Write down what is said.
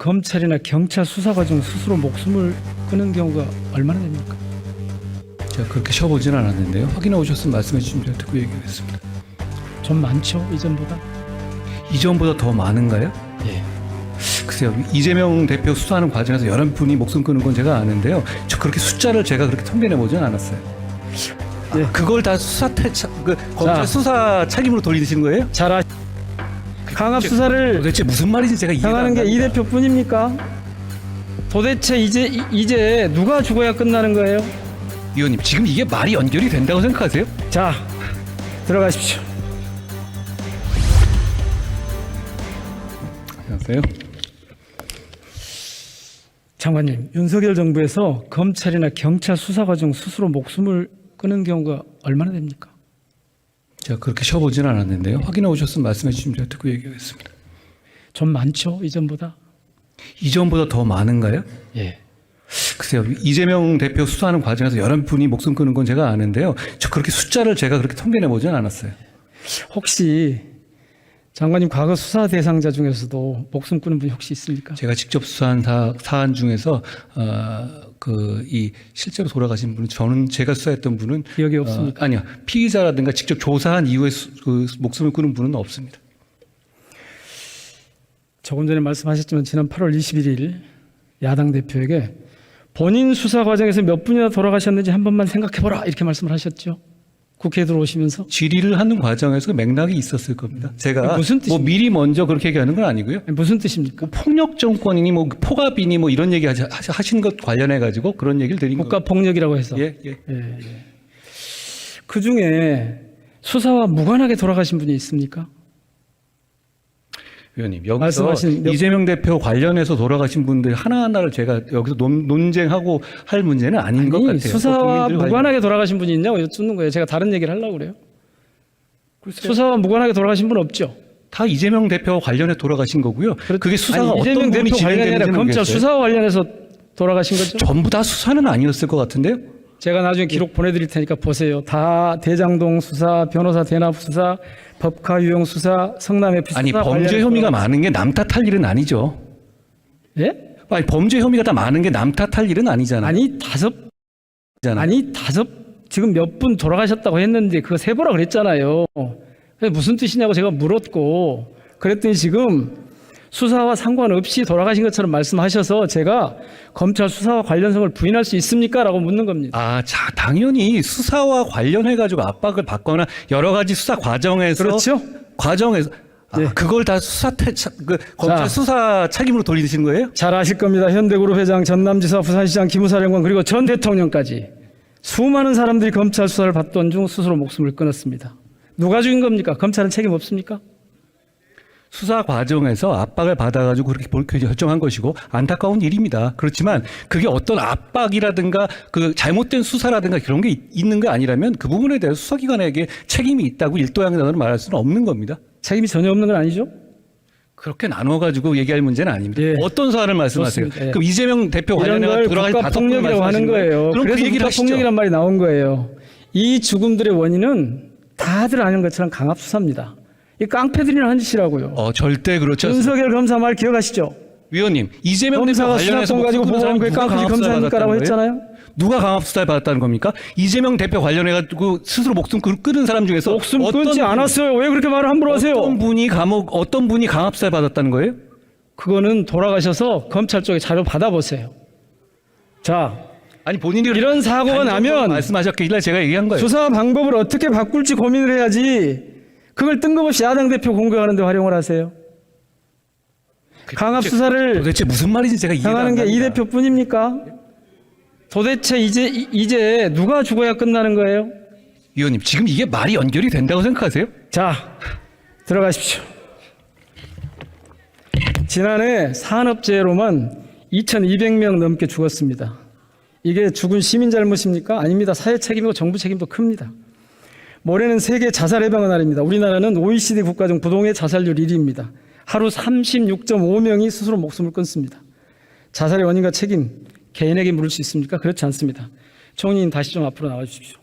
검찰이나 경찰 수사 과정 스스로 목숨을 끊은 경우가 얼마나 됩니까? 제가 그렇게 쉬어보진 않았는데요. 확인해 오셨으면 말씀해 주시면 제가 듣고 얘기하겠습니다. 좀 많죠, 이전보다? 이전보다 더 많은가요? 예. 글쎄요. 이재명 대표 수사하는 과정에서 11분이 목숨 끊은 건 제가 아는데요. 저 그렇게 숫자를 제가 그렇게 통계내 보진 않았어요. 예. 그걸 다 검찰 수사 책임으로 돌리시는 거예요? 강압 수사를 도대체 무슨 말인지 제가 이해가 당하는 안 게 이 갑니다. 대표뿐입니까? 도대체 이제 누가 죽어야 끝나는 거예요? 위원님, 지금 이게 말이 연결이 된다고 생각하세요? 자, 들어가십시오. 안녕하세요. 장관님, 윤석열 정부에서 검찰이나 경찰 수사 과정 스스로 목숨을 끊은 경우가 얼마나 됩니까? 제가 그렇게 쉬어보진 않았는데요. 확인해 오셨으면 말씀해 주시면 제가 듣고 얘기하겠습니다. 좀 많죠, 이전보다? 이전보다 더 많은가요? 예. 글쎄요. 이재명 대표 수사하는 과정에서 11분이 목숨 끊은 건 제가 아는데요. 저 그렇게 숫자를 제가 그렇게 통계내 보진 않았어요. 혹시 장관님 과거 수사 대상자 중에서도 목숨 끊은 분이 혹시 있습니까? 제가 직접 수사한 사안 중에서 이 실제로 돌아가신 분은 저는 제가 수사했던 분은 기억이 없습니까? 아니요. 피의자라든가 직접 조사한 이후에 그 목숨을 끊은 분은 없습니다. 조금 전에 말씀하셨지만 지난 8월 21일 야당 대표에게 본인 수사 과정에서 몇 분이나 돌아가셨는지 한 번만 생각해보라 이렇게 말씀을 하셨죠. 국회에 들어오시면서. 질의를 하는 과정에서 맥락이 있었을 겁니다. 제가 무슨 뜻입니까? 뭐 미리 먼저 그렇게 얘기하는 건 아니고요. 무슨 뜻입니까? 뭐 폭력 정권이니 뭐 포갑이니 뭐 이런 얘기 하신 것 관련해 가지고 그런 얘기를 드린 국가 폭력이라고 해서. 예. 그 중에 수사와 무관하게 돌아가신 분이 있습니까? 위원님, 여기서 말씀하신 이재명 대표 관련해서 돌아가신 분들 하나하나를 제가 여기서 논쟁하고 할 문제는 아닌 것 같아요. 수사와 무관하게 돌아가신 분이 있냐고 여쭙는 거예요. 제가 다른 얘기를 하려고 그래요. 수사와 무관하게 돌아가신 분 없죠? 다 이재명 대표와 관련해 돌아가신 거고요. 그게 수사가 아니, 이재명 어떤 부분이 대표 관련이 아니라 진행되는지 검찰 모르겠어요. 수사와 관련해서 돌아가신 거죠? 전부 다 수사는 아니었을 것 같은데요. 제가 나중에 기록 보내드릴 테니까 보세요. 다 대장동 수사, 변호사 대납 수사, 법카 유용 수사, 성남 FC 수사. 아니 범죄 혐의가 많은 게 남 탓할 일은 아니죠. 예? 아니 범죄 혐의가 다 많은 게 남 탓할 일은 아니잖아요. 아니 다섯 지금 몇 분 돌아가셨다고 했는데 그거 세보라 그랬잖아요. 그래서 무슨 뜻이냐고 제가 물었고 그랬더니 지금 수사와 상관없이 돌아가신 것처럼 말씀하셔서 제가 검찰 수사와 관련성을 부인할 수 있습니까? 라고 묻는 겁니다. 자, 당연히 수사와 관련해가지고 압박을 받거나 여러 가지 수사 과정에서. 그렇죠? 네. 그걸 다 검찰 수사 책임으로 돌리시는 거예요? 잘 아실 겁니다. 현대그룹 회장, 전남지사, 부산시장, 기무사령관 그리고 전 대통령까지 수많은 사람들이 검찰 수사를 받던 중 스스로 목숨을 끊었습니다. 누가 죽인 겁니까? 검찰은 책임 없습니까? 수사 과정에서 압박을 받아가지고 그렇게 결정한 것이고 안타까운 일입니다. 그렇지만 그게 어떤 압박이라든가 그 잘못된 수사라든가 그런 게 있는 게 아니라면 그 부분에 대해서 수사기관에게 책임이 있다고 일도양단으로 말할 수는 없는 겁니다. 책임이 전혀 없는 건 아니죠? 그렇게 나눠가지고 얘기할 문제는 아닙니다. 예. 어떤 사안을 말씀하세요? 좋습니다. 예. 그럼 이재명 대표 이런 관련해 걸 국가 폭력이라고 하는 거예요. 그럼 그래서 그 얘기를 국가 하시죠. 폭력이란 말이 나온 거예요. 이 죽음들의 원인은 다들 아는 것처럼 강압 수사입니다. 이 깡패들이나 한 짓이라고요. 절대 그렇지 않습니다. 윤석열 검사 말 기억하시죠? 위원님, 이재명 대표 검사가 관련해서 수사권 가지고 보고한 거에 깡패지 검사니까라고 했잖아요. 누가 강압 수사를 받았다는 겁니까? 이재명 대표 관련해가지고 스스로 목숨 끊은 사람 중에서 목숨 끊지 않았어요. 왜 그렇게 말을 함부로 하세요? 어떤 분이 강압 수사를 받았다는 거예요? 그거는 돌아가셔서 검찰 쪽에 자료 받아보세요. 자, 아니 본인이 이런 사고가 나면 말씀하셨길래 제가 얘기한 거예요. 수사 방법을 어떻게 바꿀지 고민을 해야지. 그걸 뜬금없이 야당 대표 공격하는 데 활용을 하세요. 강압 수사를 도대체 무슨 말인지 제가 이해가 안 당하는 갑니다. 게 이 대표뿐입니까? 도대체 이제 누가 죽어야 끝나는 거예요? 위원님, 지금 이게 말이 연결이 된다고 생각하세요? 자, 들어가십시오. 지난해 산업재해로만 2,200명 넘게 죽었습니다. 이게 죽은 시민 잘못입니까? 아닙니다. 사회 책임이고 정부 책임도 큽니다. 모레는 세계 자살 예방의 날입니다. 우리나라는 OECD 국가 중 부동의 자살률 1위입니다. 하루 36.5명이 스스로 목숨을 끊습니다. 자살의 원인과 책임 개인에게 물을 수 있습니까? 그렇지 않습니다. 총리님 다시 좀 앞으로 나와 주십시오.